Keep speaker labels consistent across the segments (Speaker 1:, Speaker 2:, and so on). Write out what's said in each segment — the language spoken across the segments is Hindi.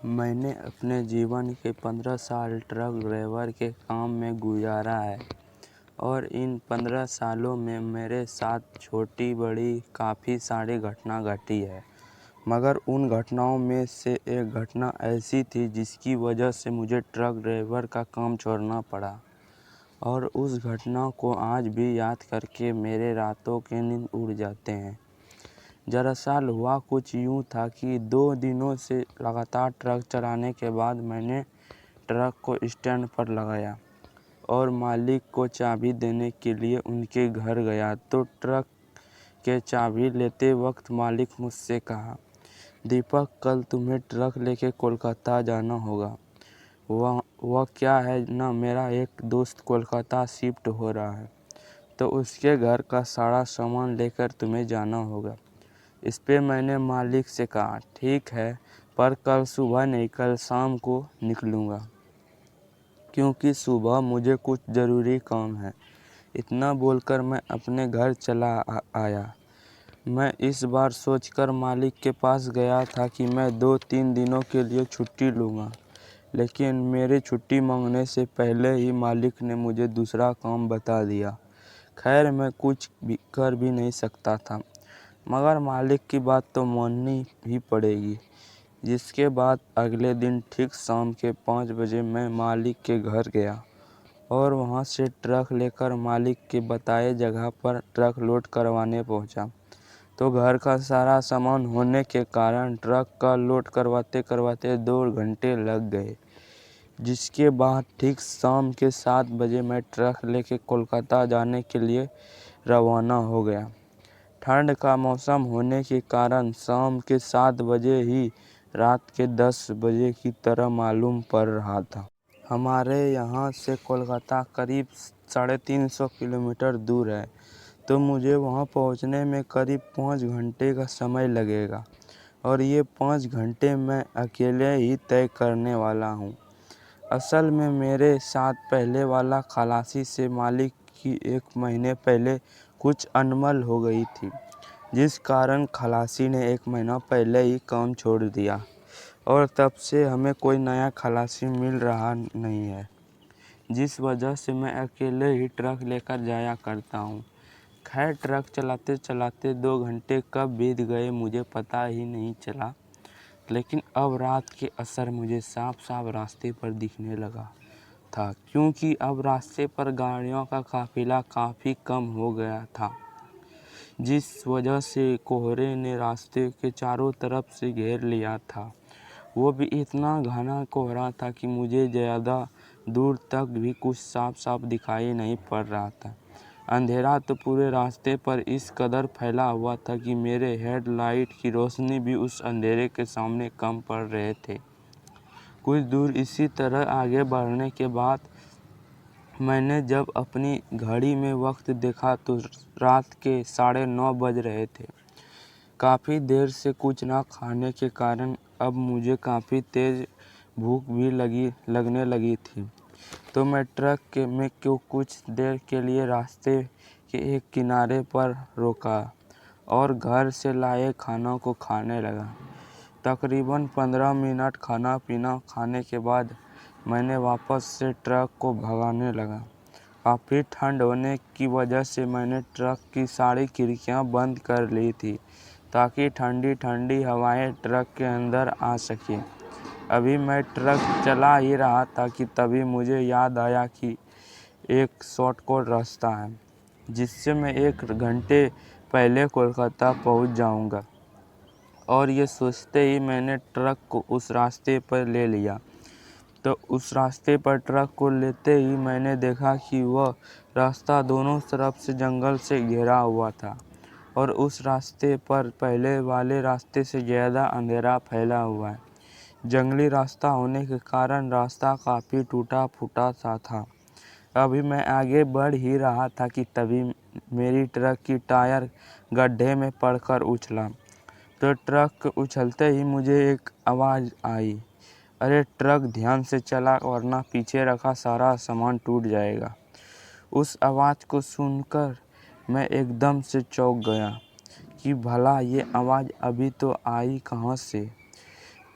Speaker 1: मैंने अपने जीवन के 15 साल ट्रक ड्राइवर के काम में गुजारा है और इन 15 सालों में मेरे साथ छोटी बड़ी काफ़ी सारी घटना घटी है। मगर उन घटनाओं में से एक घटना ऐसी थी जिसकी वजह से मुझे ट्रक ड्राइवर का काम छोड़ना पड़ा और उस घटना को आज भी याद करके मेरे रातों के नींद उड़ जाते हैं। दरअसल हुआ कुछ यूँ था कि 2 दिनों से लगातार ट्रक चलाने के बाद मैंने ट्रक को स्टैंड पर लगाया और मालिक को चाबी देने के लिए उनके घर गया तो ट्रक के चाबी लेते वक्त मालिक मुझसे कहा, दीपक कल तुम्हें ट्रक लेके कोलकाता जाना होगा। वह क्या है ना, मेरा एक दोस्त कोलकाता शिफ्ट हो रहा है तो उसके घर का सारा सामान लेकर तुम्हें जाना होगा। इस पे मैंने मालिक से कहा, ठीक है, पर कल सुबह नहीं, कल शाम को निकलूँगा क्योंकि सुबह मुझे कुछ ज़रूरी काम है। इतना बोलकर मैं अपने घर चला आया। मैं इस बार सोचकर मालिक के पास गया था कि मैं 2-3 दिनों के लिए छुट्टी लूँगा, लेकिन मेरी छुट्टी मांगने से पहले ही मालिक ने मुझे दूसरा काम बता दिया। खैर, मैं कुछ भी कर भी नहीं सकता था, मगर मालिक की बात तो माननी ही पड़ेगी। जिसके बाद अगले दिन ठीक शाम के 5 बजे मैं मालिक के घर गया और वहां से ट्रक लेकर मालिक के बताए जगह पर ट्रक लोड करवाने पहुंचा। तो घर का सारा सामान होने के कारण ट्रक का लोड करवाते करवाते 2 घंटे लग गए। जिसके बाद ठीक शाम के 7 बजे मैं ट्रक लेके कोलकाता जाने के लिए रवाना हो गया। ठंड का मौसम होने के कारण शाम के 7 बजे ही रात के 10 बजे की तरह मालूम पड़ रहा था। हमारे यहाँ से कोलकाता करीब 350 किलोमीटर दूर है, तो मुझे वहाँ पहुँचने में करीब 5 घंटे का समय लगेगा और ये 5 घंटे मैं अकेले ही तय करने वाला हूँ। असल में मेरे साथ पहले वाला खलासी से मालिक की 1 महीने पहले कुछ अनबन हो गई थी, जिस कारण खलासी ने 1 महीना पहले ही काम छोड़ दिया और तब से हमें कोई नया खलासी मिल रहा नहीं है, जिस वजह से मैं अकेले ही ट्रक लेकर जाया करता हूँ। खैर, ट्रक चलाते चलाते 2 घंटे कब बीत गए मुझे पता ही नहीं चला, लेकिन अब रात के असर मुझे साफ साफ रास्ते पर दिखने लगा था, क्योंकि अब रास्ते पर गाड़ियों का काफिला काफ़ी कम हो गया था, जिस वजह से कोहरे ने रास्ते के चारों तरफ से घेर लिया था। वो भी इतना घना कोहरा था कि मुझे ज़्यादा दूर तक भी कुछ साफ साफ दिखाई नहीं पड़ रहा था। अंधेरा तो पूरे रास्ते पर इस कदर फैला हुआ था कि मेरे हेडलाइट की रोशनी भी उस अंधेरे के सामने कम पड़ रहे थे। कुछ दूर इसी तरह आगे बढ़ने के बाद मैंने जब अपनी घड़ी में वक्त देखा तो रात के 9:30 बज रहे थे। काफ़ी देर से कुछ ना खाने के कारण अब मुझे काफ़ी तेज़ भूख भी लगने लगी थी। तो मैं ट्रक में कुछ देर के लिए रास्ते के एक किनारे पर रुका और घर से लाए खानों को खाने लगा। तकरीबन 15 मिनट खाना पीना खाने के बाद मैंने वापस से ट्रक को भगाने लगा। काफ़ी ठंड होने की वजह से मैंने ट्रक की सारी खिड़कियां बंद कर ली थी ताकि ठंडी ठंडी हवाएं ट्रक के अंदर आ सके। अभी मैं ट्रक चला ही रहा था कि तभी मुझे याद आया कि एक शॉर्टकट रास्ता है जिससे मैं 1 घंटे पहले कोलकाता पहुंच जाऊंगा, और ये सोचते ही मैंने ट्रक को उस रास्ते पर ले लिया। तो उस रास्ते पर ट्रक को लेते ही मैंने देखा कि वह रास्ता दोनों तरफ से जंगल से घिरा हुआ था और उस रास्ते पर पहले वाले रास्ते से ज़्यादा अंधेरा फैला हुआ है। जंगली रास्ता होने के कारण रास्ता काफ़ी टूटा फूटा सा था। अभी मैं आगे बढ़ ही रहा था कि तभी मेरी ट्रक की टायर गड्ढे में पड़कर उछला। तो ट्रक उछलते ही मुझे एक आवाज़ आई, अरे ट्रक ध्यान से चला वरना पीछे रखा सारा सामान टूट जाएगा। उस आवाज़ को सुनकर मैं एकदम से चौंक गया कि भला ये आवाज़ अभी तो आई कहाँ से।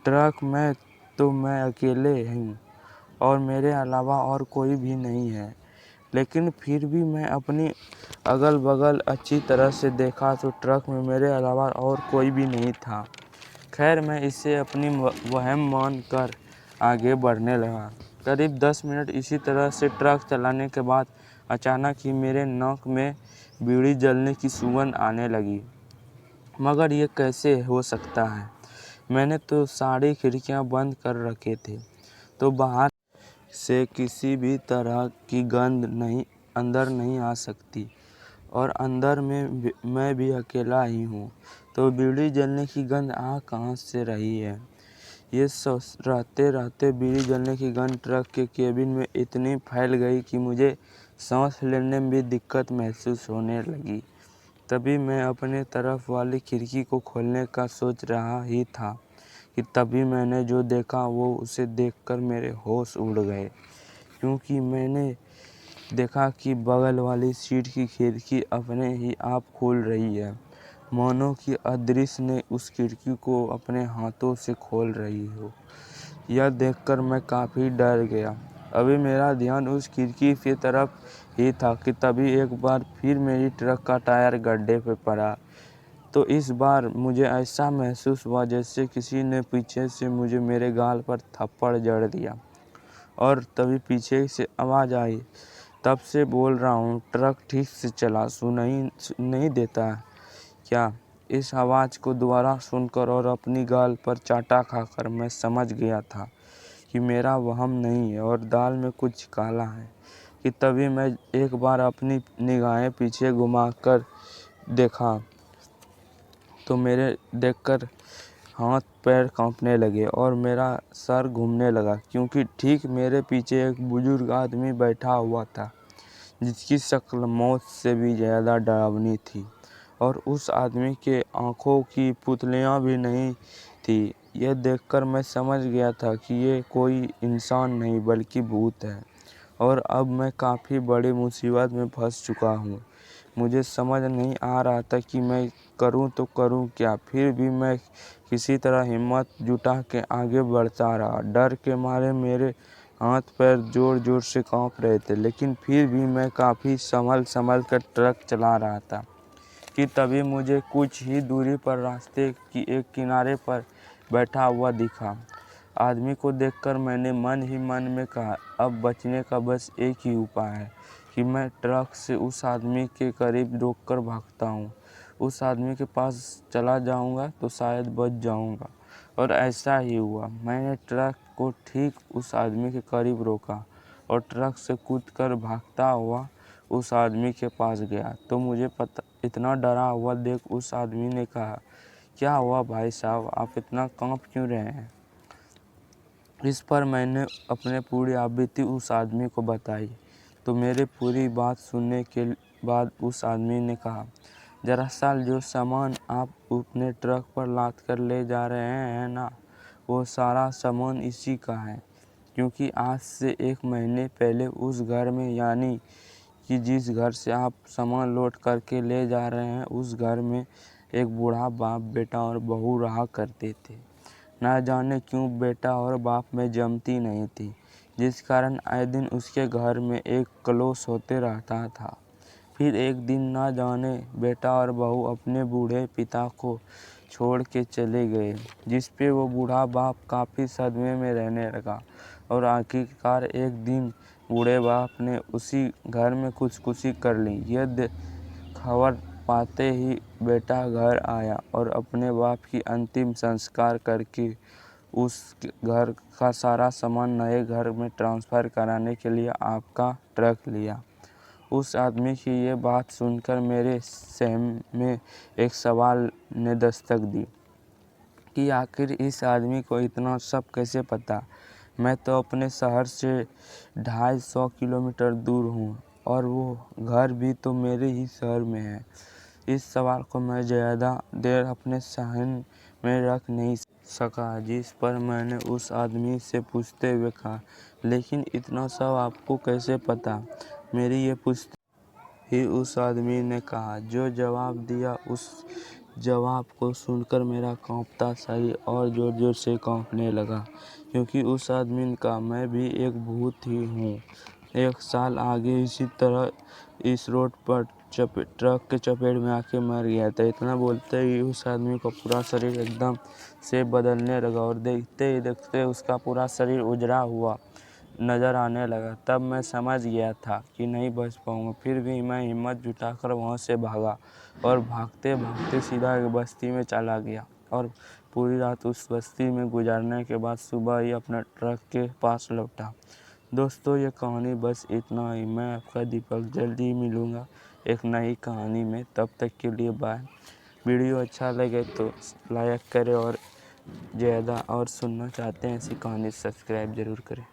Speaker 1: ट्रक में तो मैं अकेले हूँ और मेरे अलावा और कोई भी नहीं है। लेकिन फिर भी मैं अपनी अगल-बगल अच्छी तरह से देखा तो ट्रक में मेरे अलावा और कोई भी नहीं था। खैर मैं इसे अपनी वहम मान कर आगे बढ़ने लगा। करीब 10 मिनट इसी तरह से ट्रक चलाने के बाद अचानक ही मेरे नाक में बीड़ी जलने की सुगंध आने लगी। मगर ये कैसे हो सकता है? मैंने तो सारी खिड़कियां बंद कर रखे थे, तो बाहर से किसी भी तरह की गंध अंदर नहीं आ सकती और अंदर में मैं भी अकेला ही हूँ, तो बीड़ी जलने की गंध आ कहाँ से रही है? ये रहते रहते बीड़ी जलने की गंध ट्रक के केबिन में इतनी फैल गई कि मुझे सांस लेने में भी दिक्कत महसूस होने लगी। तभी मैं अपने तरफ वाली खिड़की को खोलने का सोच रहा ही था कि तभी मैंने जो देखा वो उसे देखकर मेरे होश उड़ गए, क्योंकि मैंने देखा कि बगल वाली सीट की खिड़की अपने ही आप खुल रही है, मानो कि अदृश्य ने उस खिड़की को अपने हाथों से खोल रही हो। यह देखकर मैं काफ़ी डर गया। अभी मेरा ध्यान उस खिड़की की तरफ ही था कि तभी एक बार फिर मेरी ट्रक का टायर गड्ढे पे पड़ा। तो इस बार मुझे ऐसा महसूस हुआ जैसे किसी ने पीछे से मुझे मेरे गाल पर थप्पड़ जड़ दिया और तभी पीछे से आवाज़ आई, तब से बोल रहा हूँ ट्रक ठीक से चला, नहीं देता क्या? इस आवाज़ को दोबारा सुनकर और अपनी गाल पर चाटा खाकर मैं समझ गया था कि मेरा वहम नहीं है और दाल में कुछ काला है। कि तभी मैं एक बार अपनी निगाहें पीछे घुमाकर देखा तो मेरे देखकर हाथ पैर कांपने लगे और मेरा सर घूमने लगा, क्योंकि ठीक मेरे पीछे एक बुजुर्ग आदमी बैठा हुआ था जिसकी शक्ल मौत से भी ज़्यादा डरावनी थी और उस आदमी के आँखों की पुतलियाँ भी नहीं थी। यह देखकर मैं समझ गया था कि ये कोई इंसान नहीं बल्कि भूत है और अब मैं काफ़ी बड़ी मुसीबत में फंस चुका हूँ। मुझे समझ नहीं आ रहा था कि मैं करूँ तो करूँ क्या। फिर भी मैं किसी तरह हिम्मत जुटा के आगे बढ़ता रहा। डर के मारे मेरे हाथ पैर ज़ोर ज़ोर से काँप रहे थे, लेकिन फिर भी मैं काफ़ी संभल कर ट्रक चला रहा था कि तभी मुझे कुछ ही दूरी पर रास्ते की एक किनारे पर बैठा हुआ दिखा। आदमी को देखकर मैंने मन ही मन में कहा, अब बचने का बस एक ही उपाय है कि मैं ट्रक से उस आदमी के करीब रोककर भागता हूँ। उस आदमी के पास चला जाऊँगा तो शायद बच जाऊँगा। और ऐसा ही हुआ। मैंने ट्रक को ठीक उस आदमी के करीब रोका और ट्रक से कूदकर भागता हुआ उस आदमी के पास गया तो मुझे इतना डरा हुआ देख उस आदमी ने कहा, क्या हुआ भाई साहब, आप इतना कांप क्यों रहे हैं? इस पर मैंने अपने पूरी आपबीती उस आदमी को बताई तो मेरे पूरी बात सुनने के बाद उस आदमी ने कहा, दरअसल जो सामान आप अपने ट्रक पर लाद कर ले जा रहे हैं ना, वो सारा सामान इसी का है, क्योंकि आज से 1 महीने पहले उस घर में, यानी कि जिस घर से आप सामान लोड करके ले जा रहे हैं, उस घर में एक बूढ़ा बाप, बेटा और बहू रहा करते थे। ना जाने क्यों बेटा और बाप में जमती नहीं थी, जिस कारण आए दिन उसके घर में एक कलेश होते रहता था। फिर एक दिन ना जाने बेटा और बहू अपने बूढ़े पिता को छोड़ के चले गए, जिस पे वो बूढ़ा बाप काफ़ी सदमे में रहने लगा और आखिरकार एक दिन बूढ़े बाप ने उसी घर में खुदकुशी कर ली। यह खबर पाते ही बेटा घर आया और अपने बाप की अंतिम संस्कार करके उस घर का सारा सामान नए घर में ट्रांसफ़र कराने के लिए आपका ट्रक लिया। उस आदमी की ये बात सुनकर मेरे सहम में एक सवाल ने दस्तक दी कि आखिर इस आदमी को इतना सब कैसे पता? मैं तो अपने शहर से 250 किलोमीटर दूर हूँ और वो घर भी तो मेरे ही शहर में है। इस सवाल को मैं ज़्यादा देर अपने सहन में रख नहीं सका, जिस पर मैंने उस आदमी से पूछते हुए कहा, लेकिन इतना सब आपको कैसे पता? मेरी ये पूछते ही उस आदमी ने कहा, जो जवाब दिया उस जवाब को सुनकर मेरा कांपता शरीर और ज़ोर-ज़ोर से कांपने लगा, क्योंकि उस आदमी का मैं भी एक भूत ही हूँ। 1 साल आगे इसी तरह इस रोड पर ट्रक के चपेट में आके मर गया था। इतना बोलते ही उस आदमी का पूरा शरीर एकदम से बदलने लगा और देखते ही देखते उसका पूरा शरीर उजड़ा हुआ नज़र आने लगा। तब मैं समझ गया था कि नहीं बच पाऊँगा। फिर भी मैं हिम्मत जुटाकर वहाँ से भागा और भागते-भागते सीधा एक बस्ती में चला गया और पूरी रात उस बस्ती में गुजारने के बाद सुबह ही अपने ट्रक के पास लौटा। दोस्तों, ये कहानी बस इतना ही। मैं आपका दीपक जल्दी ही मिलूँगा एक नई कहानी में। तब तक के लिए बाय। वीडियो अच्छा लगे तो लाइक करें और ज़्यादा और सुनना चाहते हैं ऐसी कहानी सब्सक्राइब ज़रूर करें।